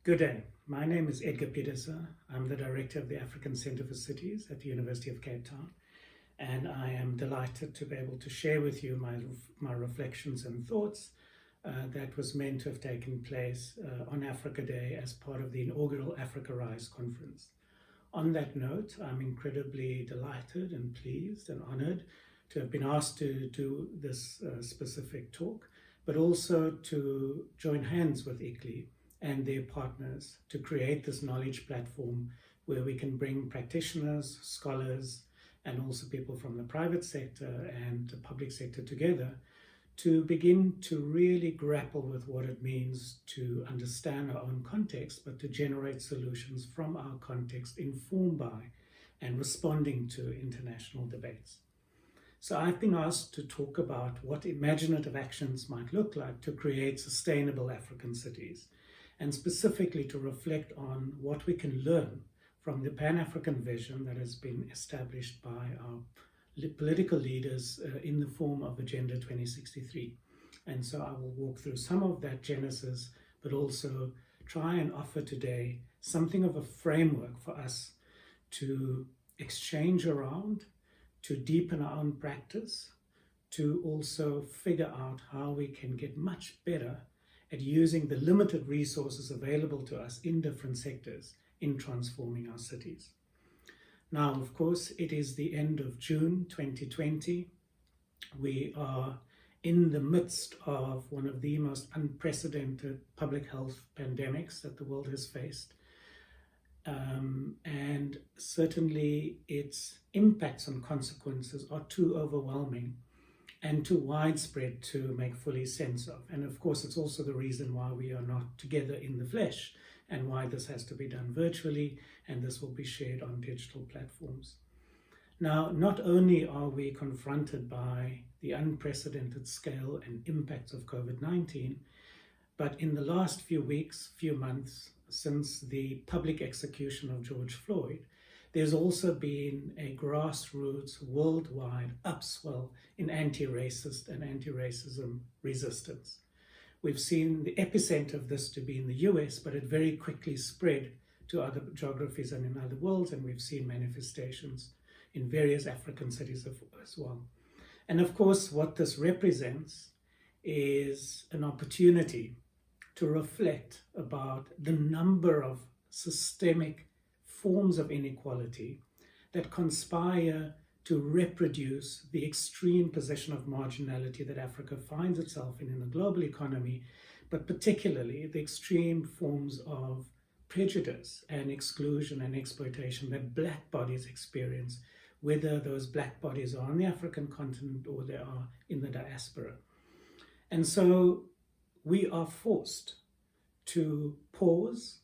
Good day. My name is Edgar Pieterse. I'm the Director of the African Centre for Cities at the University of Cape Town, and I am delighted to be able to share with you my reflections and thoughts that was meant to have taken place on Africa Day as part of the inaugural Africa Rise conference. On that note, I'm incredibly delighted and pleased and honoured to have been asked to do this specific talk, but also to join hands with ICLEI and their partners to create this knowledge platform where we can bring practitioners, scholars, and also people from the private sector and the public sector together to begin to really grapple with what it means to understand our own context, but to generate solutions from our context informed by and responding to international debates. So I've been asked to talk about what imaginative actions might look like to create sustainable African cities, and specifically to reflect on what we can learn from the Pan-African vision that has been established by our political leaders in the form of Agenda 2063. And so I will walk through some of that genesis, but also try and offer today something of a framework for us to exchange around, to deepen our own practice, to also figure out how we can get much better at using the limited resources available to us in different sectors in transforming our cities. Now, of course, it is the end of June 2020. We are in the midst of one of the most unprecedented public health pandemics that the world has faced. And certainly its impacts and consequences are too overwhelming and too widespread to make fully sense of. And of course, it's also the reason why we are not together in the flesh and why this has to be done virtually, and this will be shared on digital platforms. Now, not only are we confronted by the unprecedented scale and impacts of COVID-19, but in the last few weeks, few months, since the public execution of George Floyd, there's also been a grassroots worldwide upswell in anti-racist and anti-racism resistance. We've seen the epicenter of this to be in the US, but it very quickly spread to other geographies and in other worlds, and we've seen manifestations in various African cities as well. And of course, what this represents is an opportunity to reflect about the number of systemic forms of inequality that conspire to reproduce the extreme position of marginality that Africa finds itself in the global economy, but particularly the extreme forms of prejudice and exclusion and exploitation that Black bodies experience, whether those Black bodies are on the African continent or they are in the diaspora. And so we are forced to pause,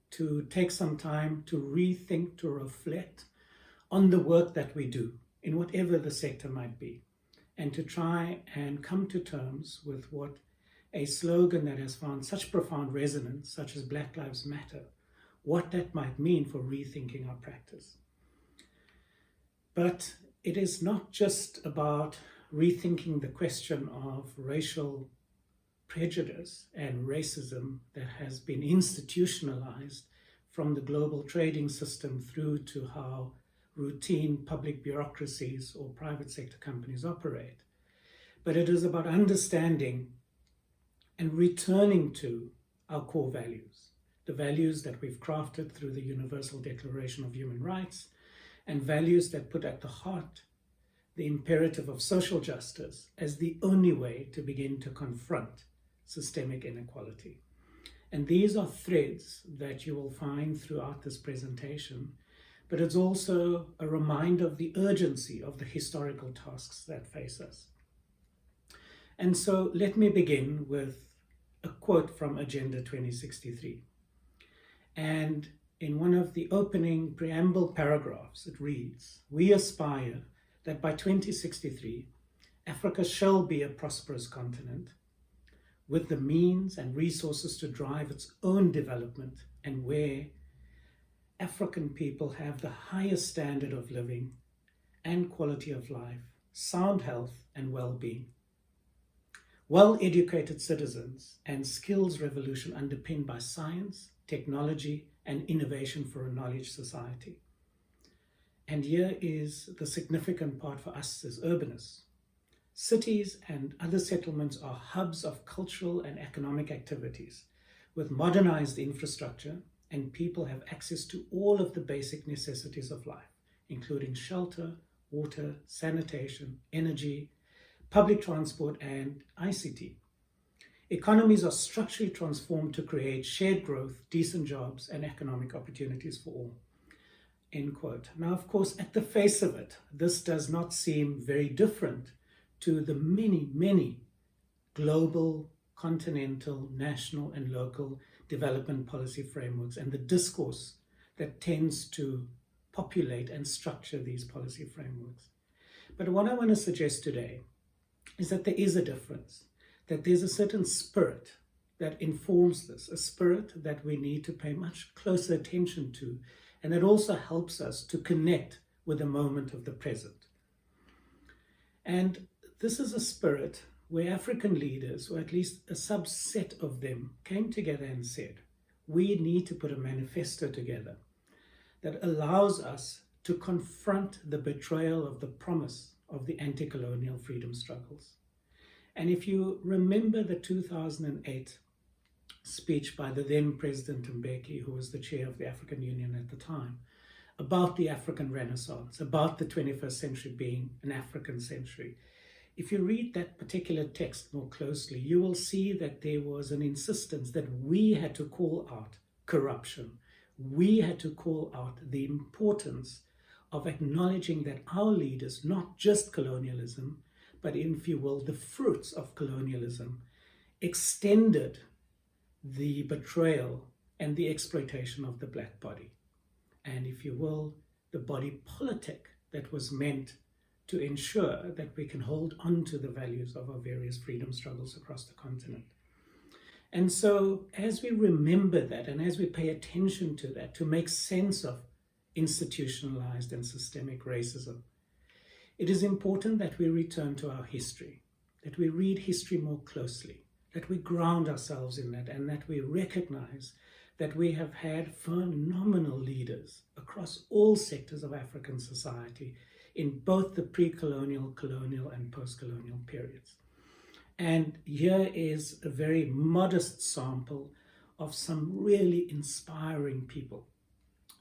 to take some time to rethink, to reflect on the work that we do in whatever the sector might be, and to try and come to terms with what a slogan that has found such profound resonance, such as Black Lives Matter, what that might mean for rethinking our practice. But it is not just about rethinking the question of racial prejudice and racism that has been institutionalized from the global trading system through to how routine public bureaucracies or private sector companies operate. But it is about understanding and returning to our core values, the values that we've crafted through the Universal Declaration of Human Rights, and values that put at the heart the imperative of social justice as the only way to begin to confront systemic inequality. And these are threads that you will find throughout this presentation, but it's also a reminder of the urgency of the historical tasks that face us. And so let me begin with a quote from Agenda 2063. And in one of the opening preamble paragraphs, it reads, "We aspire that by 2063, Africa shall be a prosperous continent with the means and resources to drive its own development, and where African people have the highest standard of living and quality of life, sound health and well-being. well-educated citizens and skills revolution underpinned by science, technology, and innovation for a knowledge society. And here is the significant part for us as urbanists. Cities and other settlements are hubs of cultural and economic activities with modernized infrastructure, and people have access to all of the basic necessities of life, including shelter, water, sanitation, energy, public transport, and ICT. Economies are structurally transformed to create shared growth, decent jobs, and economic opportunities for all. End quote. Now, of course, at the face of it, this does not seem very different to the many, many global, continental, national, and local development policy frameworks and the discourse that tends to populate and structure these policy frameworks. But what I want to suggest today is that there is a difference, that there's a certain spirit that informs this, a spirit that we need to pay much closer attention to, and that also helps us to connect with the moment of the present. And this is a spirit where African leaders, or at least a subset of them, came together and said, we need to put a manifesto together that allows us to confront the betrayal of the promise of the anti-colonial freedom struggles. And if you remember the 2008 speech by the then President Mbeki, who was the chair of the African Union at the time, about the African Renaissance, about the 21st century being an African century, if you read that particular text more closely, you will see that there was an insistence that we had to call out corruption. We had to call out the importance of acknowledging that our leaders, not just colonialism, but if you will, the fruits of colonialism, extended the betrayal and the exploitation of the black body. And if you will, the body politic that was meant to ensure that we can hold on to the values of our various freedom struggles across the continent. And so as we remember that and as we pay attention to that, to make sense of institutionalized and systemic racism, it is important that we return to our history, that we read history more closely, that we ground ourselves in that, and that we recognize that we have had phenomenal leaders across all sectors of African society in both the pre-colonial, colonial, and post-colonial periods. And here is a very modest sample of some really inspiring people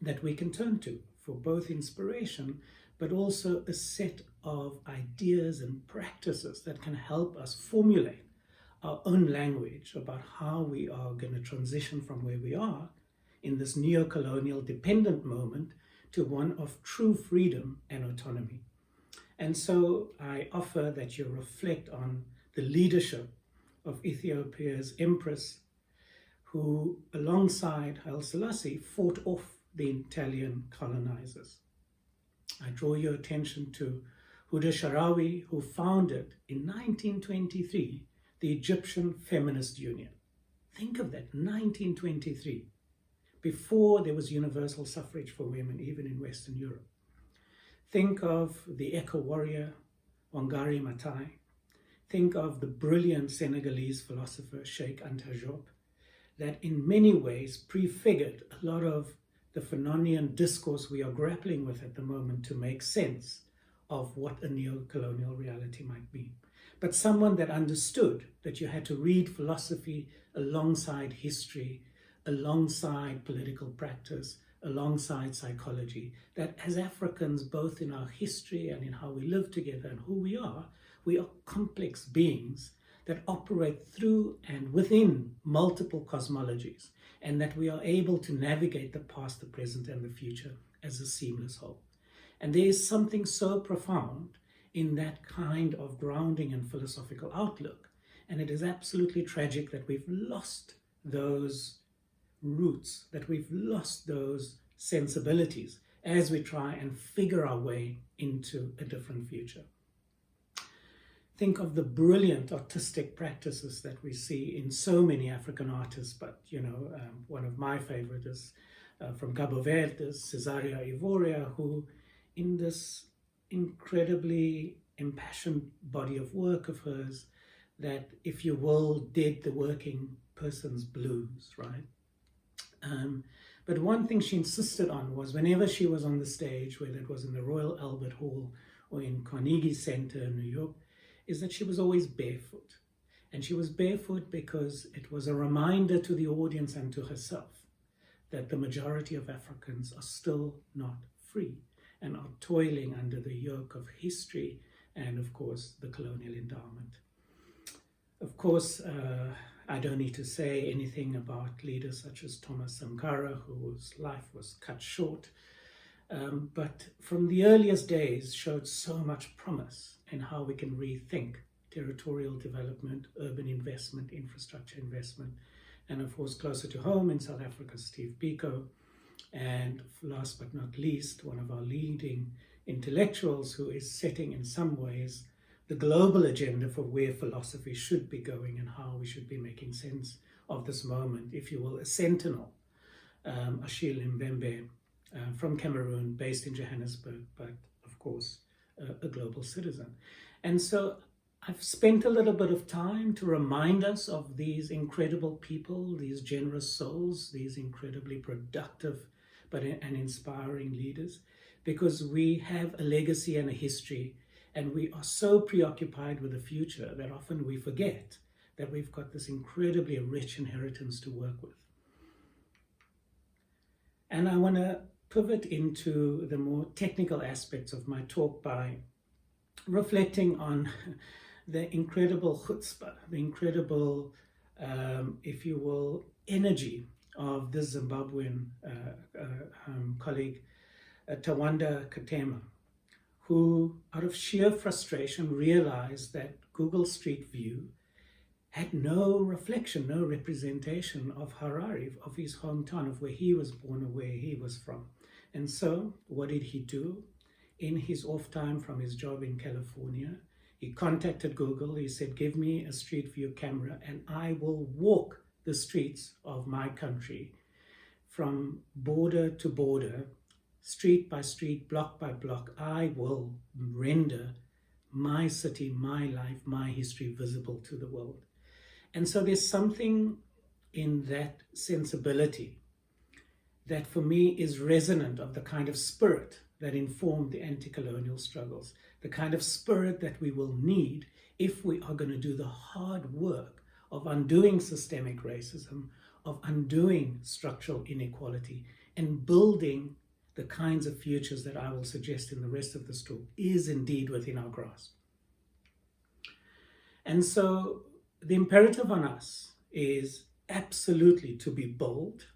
that we can turn to for both inspiration, but also a set of ideas and practices that can help us formulate our own language about how we are going to transition from where we are in this neo-colonial dependent moment to one of true freedom and autonomy. And so I offer that you reflect on the leadership of Ethiopia's empress, who alongside Haile Selassie fought off the Italian colonizers. I draw your attention to Huda Sharawi, who founded in 1923 the Egyptian Feminist Union. Think of that, 1923, before there was universal suffrage for women, even in Western Europe. Think of the eco-warrior Wangari Maathai. Think of the brilliant Senegalese philosopher Sheikh Anta Diop, that in many ways prefigured a lot of the Fanonian discourse we are grappling with at the moment to make sense of what a neo-colonial reality might be. But someone that understood that you had to read philosophy alongside history, alongside political practice, alongside psychology, that as Africans, both in our history and in how we live together and who we are complex beings that operate through and within multiple cosmologies, and that we are able to navigate the past, the present, and the future as a seamless whole. And there is something so profound in that kind of grounding and philosophical outlook. And it is absolutely tragic that we've lost those roots, that we've lost those sensibilities as we try and figure our way into a different future. Think of the brilliant artistic practices that we see in so many African artists, but one of my favorite is from Cabo Verde, Cesaria Ivoria, who in this incredibly impassioned body of work of hers that, if you will, did the working person's blues, right? But one thing she insisted on was whenever she was on the stage, whether it was in the Royal Albert Hall or in Carnegie Center in New York, is that she was always barefoot. And she was barefoot because it was a reminder to the audience and to herself that the majority of Africans are still not free and are toiling under the yoke of history and, of course, the colonial endowment. Of course, I don't need to say anything about leaders such as Thomas Sankara, whose life was cut short, but from the earliest days showed so much promise in how we can rethink territorial development, urban investment, infrastructure investment, and of course closer to home in South Africa, Steve Biko, and last but not least, one of our leading intellectuals who is setting in some ways the global agenda for where philosophy should be going and how we should be making sense of this moment, if you will, a sentinel, Achille Mbembe, from Cameroon, based in Johannesburg, but of course a global citizen. And so I've spent a little bit of time to remind us of these incredible people, these generous souls, these incredibly productive and inspiring leaders, because we have a legacy and a history. And we are so preoccupied with the future that often we forget that we've got this incredibly rich inheritance to work with. And I want to pivot into the more technical aspects of my talk by reflecting on the incredible chutzpah, the incredible, if you will, energy of this Zimbabwean colleague, Tawanda Katema, who, out of sheer frustration, realized that Google Street View had no reflection, no representation of Harare, of his hometown, of where he was born or where he was from. And so, what did he do? In his off time from his job in California, he contacted Google. He said, give me a Street View camera and I will walk the streets of my country from border to border, street by street, block by block. I will render my city, my life, my history visible to the world. And so there's something in that sensibility that for me is resonant of the kind of spirit that informed the anti-colonial struggles, the kind of spirit that we will need if we are going to do the hard work of undoing systemic racism, of undoing structural inequality, and building the kinds of futures that I will suggest in the rest of this talk is indeed within our grasp. And so the imperative on us is absolutely to be bold,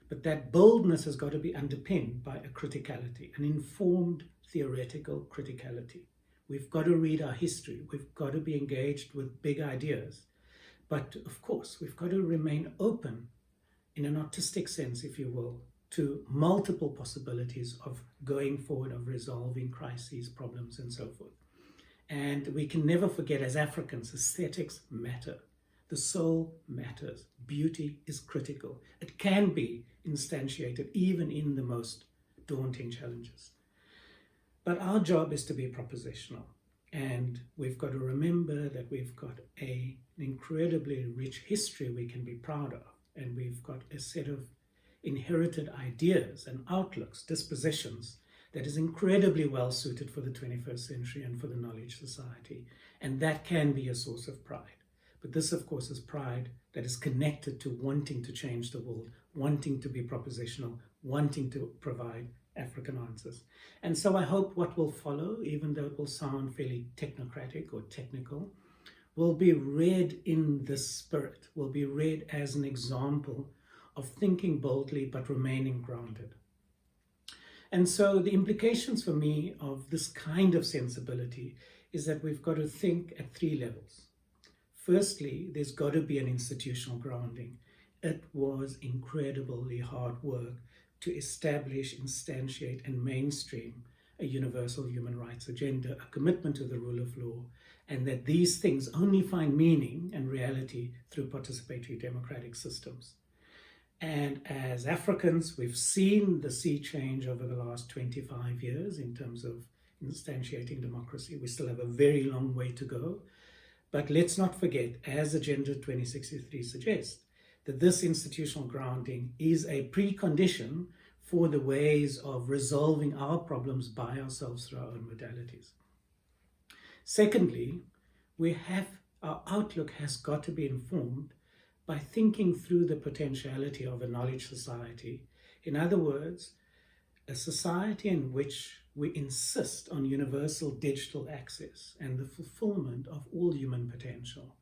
but that boldness has got to be underpinned by a criticality, an informed theoretical criticality. We've got to read our history. We've got to be engaged with big ideas. But of course, we've got to remain open in an artistic sense, if you will, to multiple possibilities of going forward, of resolving crises, problems, and so forth. And we can never forget, as Africans, aesthetics matter. The soul matters. Beauty is critical. It can be instantiated even in the most daunting challenges. But our job is to be propositional. And we've got to remember that we've got an incredibly rich history we can be proud of. And we've got a set of inherited ideas and outlooks, dispositions, that is incredibly well suited for the 21st century and for the knowledge society. And that can be a source of pride. But this, of course, is pride that is connected to wanting to change the world, wanting to be propositional, wanting to provide African answers. And so I hope what will follow, even though it will sound fairly technocratic or technical, will be read in this spirit, will be read as an example of thinking boldly but remaining grounded. And so the implications for me of this kind of sensibility is that we've got to think at three levels. Firstly, there's got to be an institutional grounding. It was incredibly hard work to establish, instantiate, and mainstream a universal human rights agenda, a commitment to the rule of law, and that these things only find meaning and reality through participatory democratic systems. And as Africans, we've seen the sea change over the last 25 years in terms of instantiating democracy. We still have a very long way to go. But let's not forget, as Agenda 2063 suggests, that this institutional grounding is a precondition for the ways of resolving our problems by ourselves through our own modalities. Secondly, our outlook has got to be informed by thinking through the potentiality of a knowledge society. In other words, a society in which we insist on universal digital access and the fulfillment of all human potential.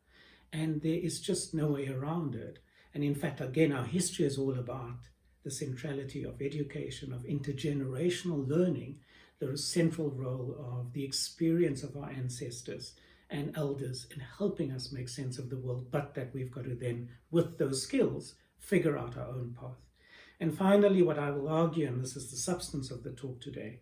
And there is just no way around it. And in fact, again, our history is all about the centrality of education, of intergenerational learning, the central role of the experience of our ancestors and elders in helping us make sense of the world, but that we've got to then, with those skills, figure out our own path. And finally, what I will argue, and this is the substance of the talk today,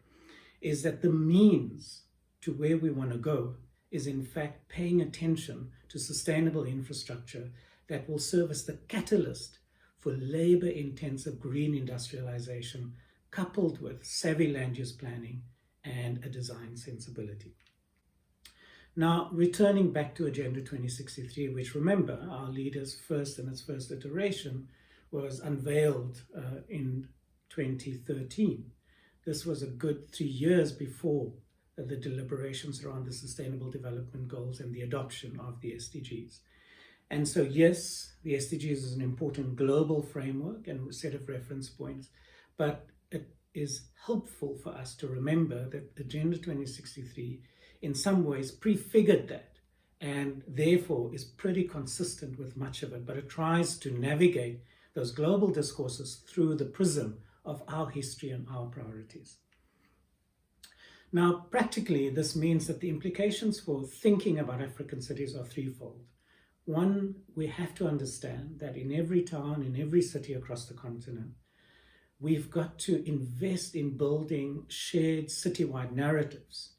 is that the means to where we want to go is in fact paying attention to sustainable infrastructure that will serve as the catalyst for labor-intensive green industrialization, coupled with savvy land use planning and a design sensibility. Now, returning back to Agenda 2063, which, remember, our leaders' first iteration was unveiled in 2013. This was a good 3 years before the deliberations around the Sustainable Development Goals and the adoption of the SDGs. And so, yes, the SDGs is an important global framework and a set of reference points, but it is helpful for us to remember that Agenda 2063 in some ways prefigured that and therefore is pretty consistent with much of it, but it tries to navigate those global discourses through the prism of our history and our priorities. Now, practically, this means that the implications for thinking about African cities are threefold. One, we have to understand that in every town, in every city across the continent, we've got to invest in building shared citywide narratives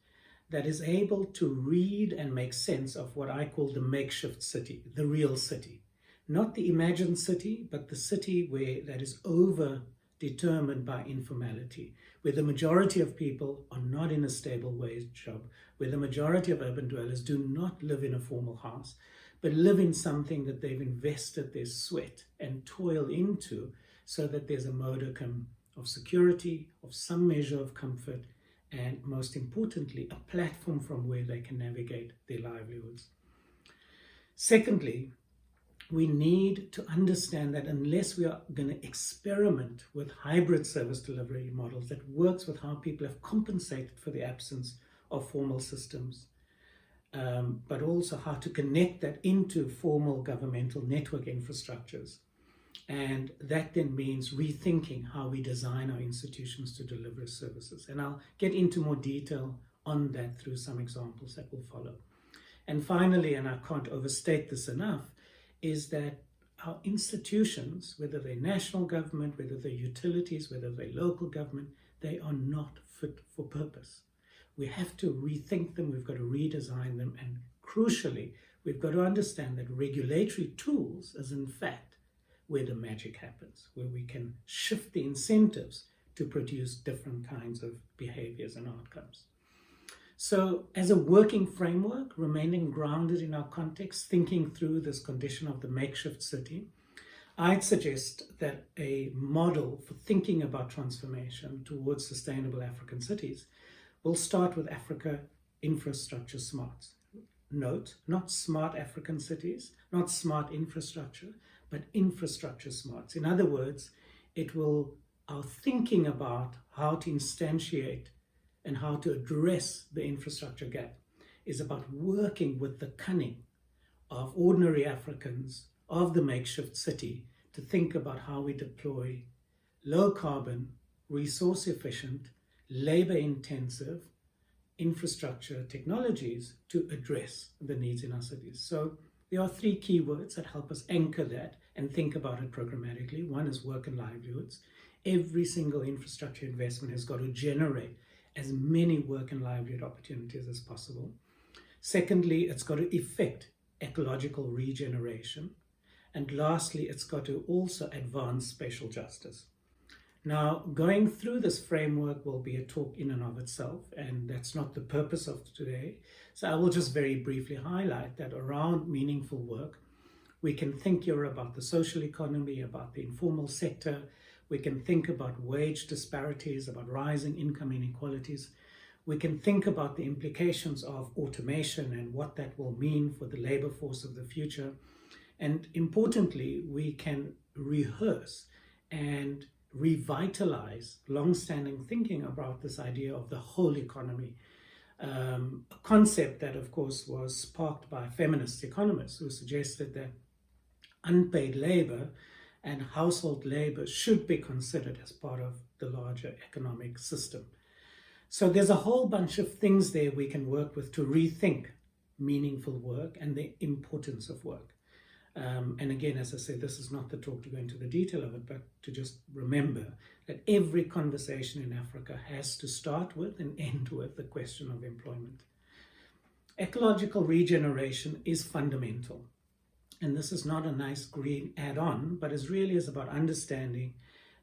that is able to read and make sense of what I call the makeshift city, the real city. Not the imagined city, but the city that is over-determined by informality, where the majority of people are not in a stable wage job, where the majority of urban dwellers do not live in a formal house, but live in something that they've invested their sweat and toil into, so that there's a modicum of security, of some measure of comfort, and most importantly, a platform from where they can navigate their livelihoods. Secondly, we need to understand that unless we are going to experiment with hybrid service delivery models that works with how people have compensated for the absence of formal systems, but also how to connect that into formal governmental network infrastructures. And that then means rethinking how we design our institutions to deliver services. And I'll get into more detail on that through some examples that will follow. And finally, and I can't overstate this enough, is that our institutions, whether they're national government, whether they're utilities, whether they're local government, they are not fit for purpose. We have to rethink them, we've got to redesign them, and crucially, we've got to understand that regulatory tools is in fact where the magic happens, where we can shift the incentives to produce different kinds of behaviors and outcomes. So as a working framework, remaining grounded in our context, thinking through this condition of the makeshift city, I'd suggest that a model for thinking about transformation towards sustainable African cities will start with Africa infrastructure smarts. Note, not smart African cities, not smart infrastructure, but infrastructure smarts. In other words, our thinking about how to instantiate and how to address the infrastructure gap is about working with the cunning of ordinary Africans of the makeshift city to think about how we deploy low carbon, resource efficient, labor intensive infrastructure technologies to address the needs in our cities. So there are three key words that help us anchor that and think about it programmatically. One is work and livelihoods. Every single infrastructure investment has got to generate as many work and livelihood opportunities as possible. Secondly, it's got to effect ecological regeneration. And lastly, it's got to also advance spatial justice. Now, going through this framework will be a talk in and of itself, and that's not the purpose of today. So I will just very briefly highlight that around meaningful work, we can think here about the social economy, about the informal sector. We can think about wage disparities, about rising income inequalities. We can think about the implications of automation and what that will mean for the labor force of the future. And importantly, we can rehearse and revitalize long-standing thinking about this idea of the whole economy, a concept that, of course, was sparked by feminist economists who suggested that unpaid labor and household labor should be considered as part of the larger economic system. So there's a whole bunch of things there we can work with to rethink meaningful work and the importance of work. And again, as I say, this is not the talk to go into the detail of it, but to just remember that every conversation in Africa has to start with and end with the question of employment. Ecological regeneration is fundamental. And this is not a nice green add-on, but it really is about understanding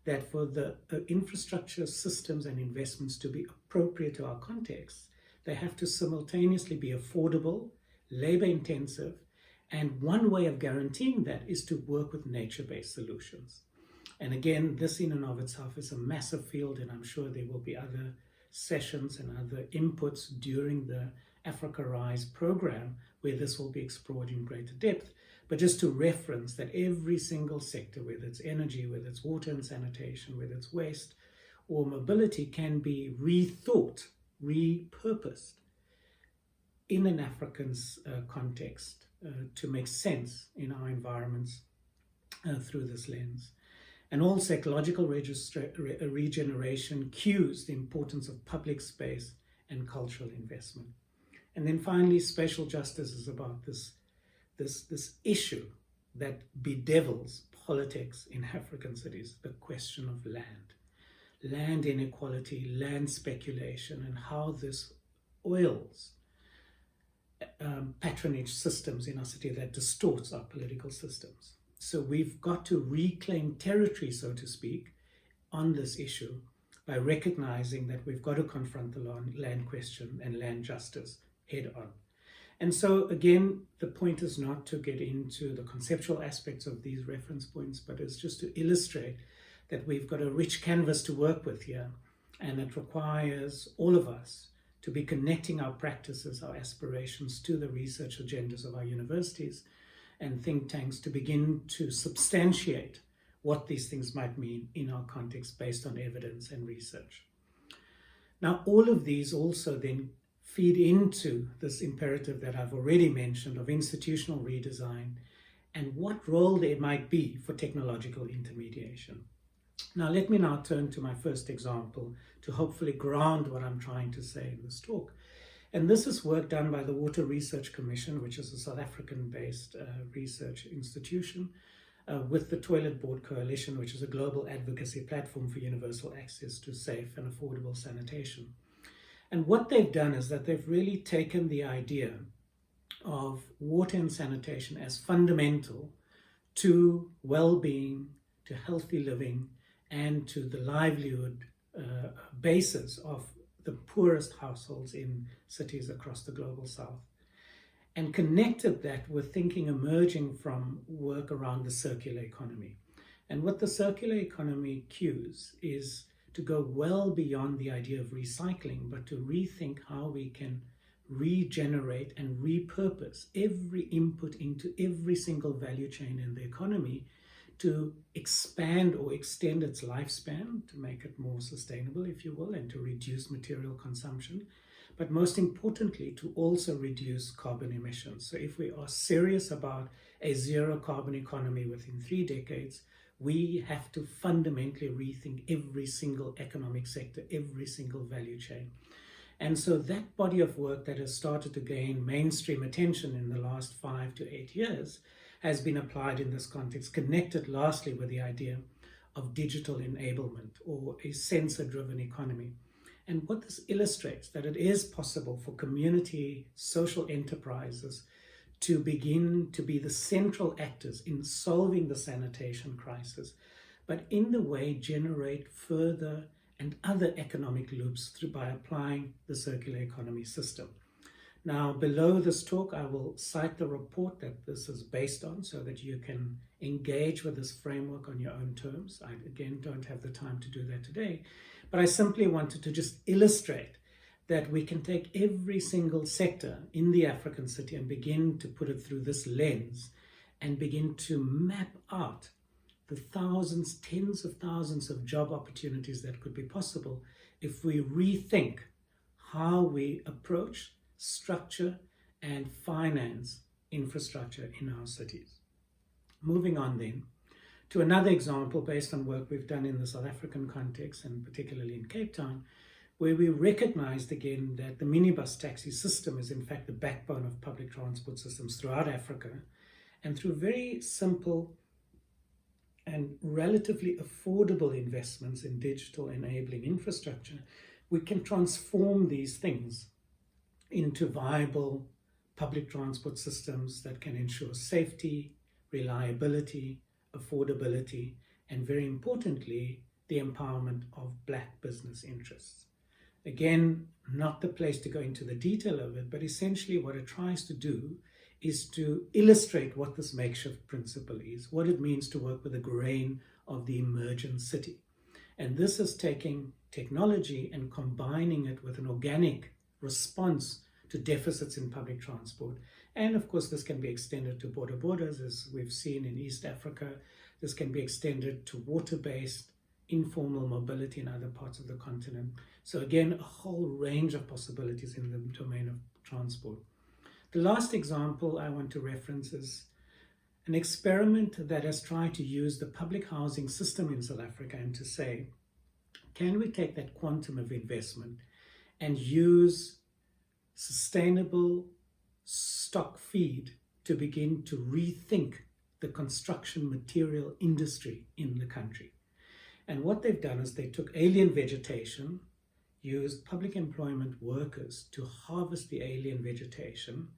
that for the infrastructure systems and investments to be appropriate to our context, they have to simultaneously be affordable, labor-intensive, and one way of guaranteeing that is to work with nature-based solutions. And again, this in and of itself is a massive field, and I'm sure there will be other sessions and other inputs during the Africa Rise program where this will be explored in greater depth. But just to reference that every single sector, whether it's energy, whether it's water and sanitation, whether it's waste or mobility, can be rethought, repurposed in an African context to make sense in our environments through this lens. And also ecological regeneration cues the importance of public space and cultural investment. And then finally, spatial justice is about this issue that bedevils politics in African cities, the question of land inequality, land speculation, and how this oils patronage systems in our city that distorts our political systems. So we've got to reclaim territory, so to speak, on this issue by recognizing that we've got to confront the land question and land justice head on. And so again, the point is not to get into the conceptual aspects of these reference points, but it's just to illustrate that we've got a rich canvas to work with here, and it requires all of us to be connecting our practices, our aspirations to the research agendas of our universities and think tanks to begin to substantiate what these things might mean in our context based on evidence and research. Now, all of these also then feed into this imperative that I've already mentioned of institutional redesign and what role there might be for technological intermediation. Now, let me now turn to my first example to hopefully ground what I'm trying to say in this talk. And this is work done by the Water Research Commission, which is a South African-based research institution, with the Toilet Board Coalition, which is a global advocacy platform for universal access to safe and affordable sanitation. And what they've done is that they've really taken the idea of water and sanitation as fundamental to well-being, to healthy living, and to the livelihood basis of the poorest households in cities across the global south, and connected that with thinking emerging from work around the circular economy. And what the circular economy cues is to go well beyond the idea of recycling, but to rethink how we can regenerate and repurpose every input into every single value chain in the economy to expand or extend its lifespan, to make it more sustainable, if you will, and to reduce material consumption, but most importantly, to also reduce carbon emissions. So if we are serious about a zero carbon economy within 3 decades, we have to fundamentally rethink every single economic sector, every single value chain. And so that body of work that has started to gain mainstream attention in the last 5 to 8 years has been applied in this context, connected lastly with the idea of digital enablement or a sensor-driven economy. And what this illustrates, that it is possible for community social enterprises to begin to be the central actors in solving the sanitation crisis but in the way generate further and other economic loops by applying the circular economy system. Now, below this talk, I will cite the report that this is based on so that you can engage with this framework on your own terms. I, again, don't have the time to do that today, but I simply wanted to just illustrate that we can take every single sector in the African city and begin to put it through this lens and begin to map out the thousands, tens of thousands of job opportunities that could be possible if we rethink how we approach, structure, and finance infrastructure in our cities. Moving on then to another example based on work we've done in the South African context, and particularly in Cape Town, where we recognized again that the minibus taxi system is in fact the backbone of public transport systems throughout Africa, and through very simple and relatively affordable investments in digital enabling infrastructure, we can transform these things into viable public transport systems that can ensure safety, reliability, affordability, and very importantly, the empowerment of Black business interests. Again, not the place to go into the detail of it, but essentially what it tries to do is to illustrate what this makeshift principle is, what it means to work with the grain of the emergent city. And this is taking technology and combining it with an organic response to deficits in public transport. And of course, this can be extended to borders, as we've seen in East Africa. This can be extended to water-based informal mobility in other parts of the continent. So again, a whole range of possibilities in the domain of transport. The last example I want to reference is an experiment that has tried to use the public housing system in South Africa and to say, can we take that quantum of investment and use sustainable stock feed to begin to rethink the construction material industry in the country? And what they've done is they took alien vegetation, used public employment workers to harvest the alien vegetation,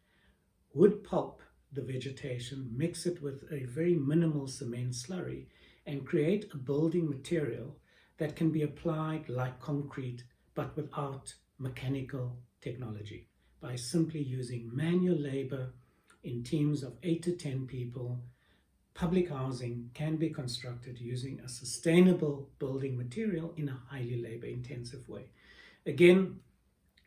wood pulp the vegetation, mix it with a very minimal cement slurry, and create a building material that can be applied like concrete, but without mechanical technology, by simply using manual labor in teams of 8 to 10 people. Public housing can be constructed using a sustainable building material in a highly labor-intensive way. Again,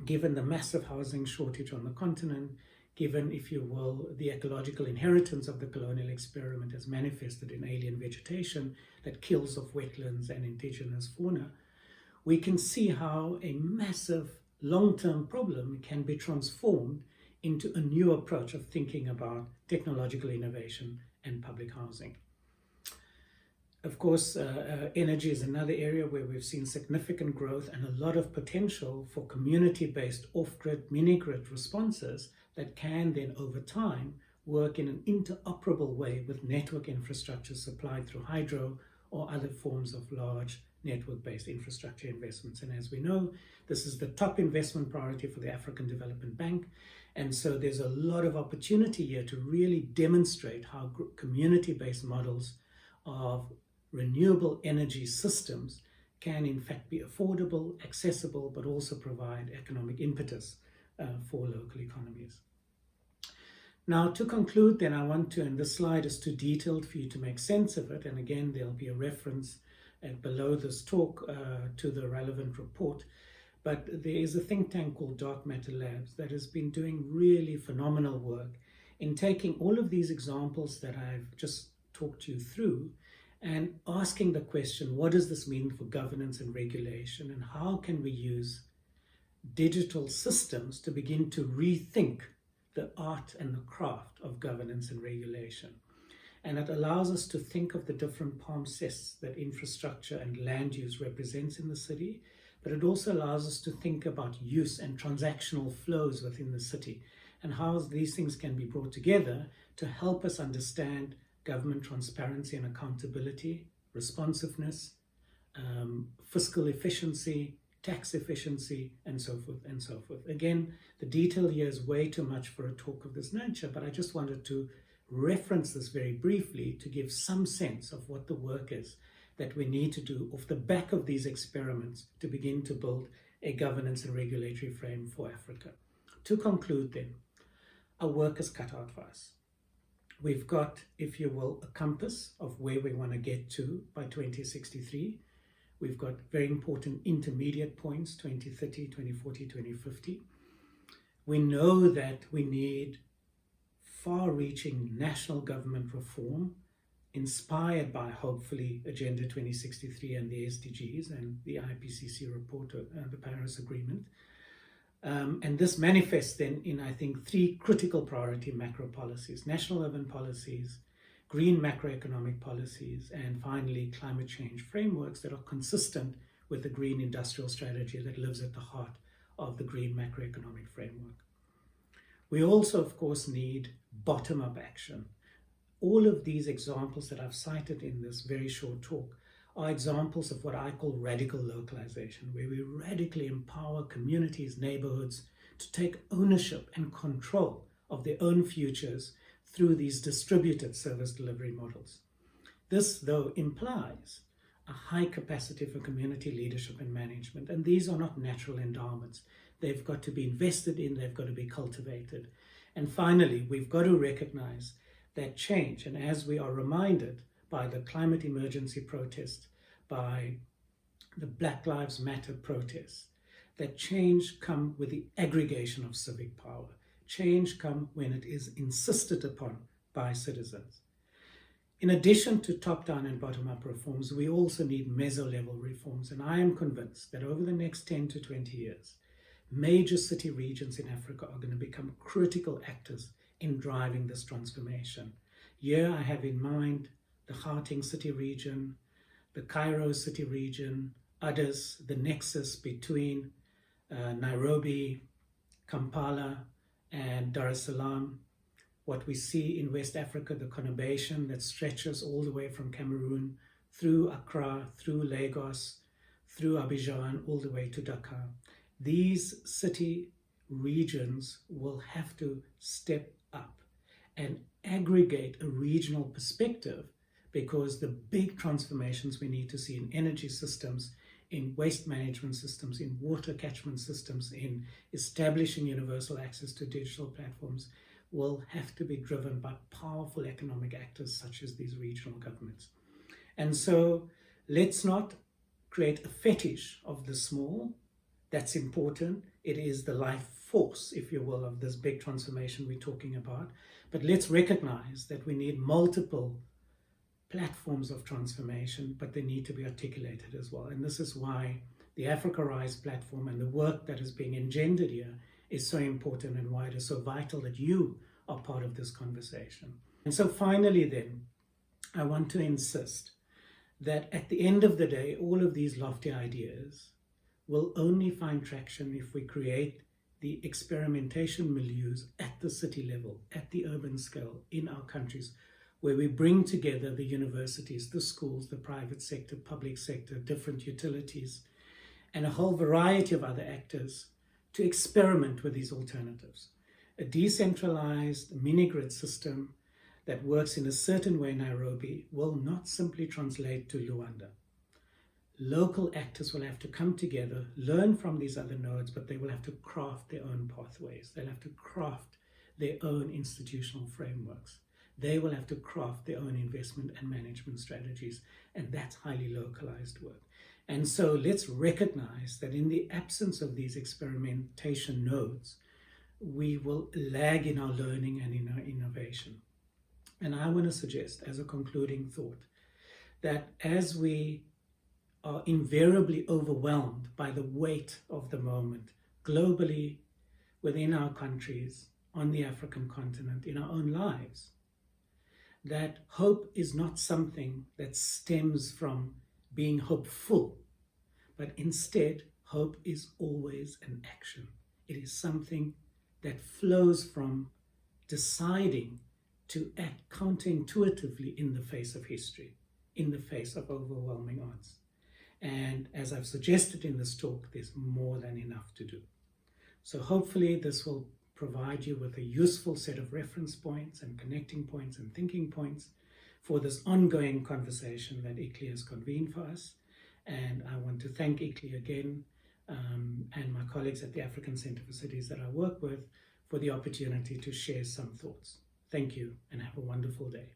given the massive housing shortage on the continent, given, if you will, the ecological inheritance of the colonial experiment as manifested in alien vegetation that kills off wetlands and indigenous fauna, we can see how a massive long-term problem can be transformed into a new approach of thinking about technological innovation and public housing. Of course, energy is another area where we've seen significant growth and a lot of potential for community-based off-grid, mini-grid responses that can then, over time, work in an interoperable way with network infrastructure supplied through hydro or other forms of large network-based infrastructure investments. And as we know, this is the top investment priority for the African Development Bank. And so there's a lot of opportunity here to really demonstrate how community-based models of renewable energy systems can in fact be affordable, accessible, but also provide economic impetus for local economies. Now, to conclude, then I want to, and this slide is too detailed for you to make sense of it, and again, there'll be a reference below this talk to the relevant report, but there is a think tank called Dark Matter Labs that has been doing really phenomenal work in taking all of these examples that I've just talked you through and asking the question, what does this mean for governance and regulation, and how can we use digital systems to begin to rethink the art and the craft of governance and regulation? And it allows us to think of the different palimpsests that infrastructure and land use represents in the city, but it also allows us to think about use and transactional flows within the city and how these things can be brought together to help us understand government transparency and accountability, responsiveness, fiscal efficiency, tax efficiency, and so forth and so forth. Again, the detail here is way too much for a talk of this nature, but I just wanted to reference this very briefly to give some sense of what the work is that we need to do off the back of these experiments to begin to build a governance and regulatory frame for Africa. To conclude then, our work is cut out for us. We've got, if you will, a compass of where we want to get to by 2063. We've got very important intermediate points, 2030, 2040, 2050. We know that we need far-reaching national government reform inspired by, hopefully, Agenda 2063 and the SDGs and the IPCC report, the Paris Agreement. And this manifests then in, I think, 3 critical priority macro policies: national urban policies, green macroeconomic policies, and finally climate change frameworks that are consistent with the green industrial strategy that lives at the heart of the green macroeconomic framework. We also, of course, need bottom-up action. All of these examples that I've cited in this very short talk are examples of what I call radical localization, where we radically empower communities, neighborhoods to take ownership and control of their own futures through these distributed service delivery models. This, though, implies a high capacity for community leadership and management, and these are not natural endowments. They've got to be invested in, they've got to be cultivated. And finally, we've got to recognize that change, and as we are reminded by the climate emergency protest, by the Black Lives Matter protests, that change comes with the aggregation of civic power. Change comes when it is insisted upon by citizens. In addition to top-down and bottom-up reforms, we also need meso-level reforms, and I am convinced that over the next 10 to 20 years, major city regions in Africa are going to become critical actors in driving this transformation. Here I have in mind the Gauteng city region, the Cairo city region, others, the nexus between Nairobi, Kampala, and Dar es Salaam. What we see in West Africa, the conurbation that stretches all the way from Cameroon through Accra, through Lagos, through Abidjan, all the way to Dakar. These city regions will have to step up and aggregate a regional perspective, because the big transformations we need to see in energy systems, in waste management systems, in water catchment systems, in establishing universal access to digital platforms will have to be driven by powerful economic actors such as these regional governments. And so let's not create a fetish of the small. That's important. It is the life force, if you will, of this big transformation we're talking about. But let's recognize that we need multiple platforms of transformation, but they need to be articulated as well. And this is why the Africa Rise platform and the work that is being engendered here is so important, and why it is so vital that you are part of this conversation. And so finally then, I want to insist that at the end of the day, all of these lofty ideas will only find traction if we create the experimentation milieus at the city level, at the urban scale in our countries, where we bring together the universities, the schools, the private sector, public sector, different utilities, and a whole variety of other actors to experiment with these alternatives. A decentralized mini-grid system that works in a certain way in Nairobi will not simply translate to Luanda. Local actors will have to come together, learn from these other nodes, but they will have to craft their own pathways. They'll have to craft their own institutional frameworks. They will have to craft their own investment and management strategies, and that's highly localized work. And so let's recognize that in the absence of these experimentation nodes, we will lag in our learning and in our innovation. And I want to suggest, as a concluding thought, that as we are invariably overwhelmed by the weight of the moment, globally, within our countries, on the African continent, in our own lives, that hope is not something that stems from being hopeful, but instead, hope is always an action. It is something that flows from deciding to act counterintuitively in the face of history, in the face of overwhelming odds. And as I've suggested in this talk, there's more than enough to do. So hopefully this will provide you with a useful set of reference points and connecting points and thinking points for this ongoing conversation that ICLEI has convened for us. And I want to thank ICLEI again and my colleagues at the African Centre for Cities that I work with for the opportunity to share some thoughts. Thank you and have a wonderful day.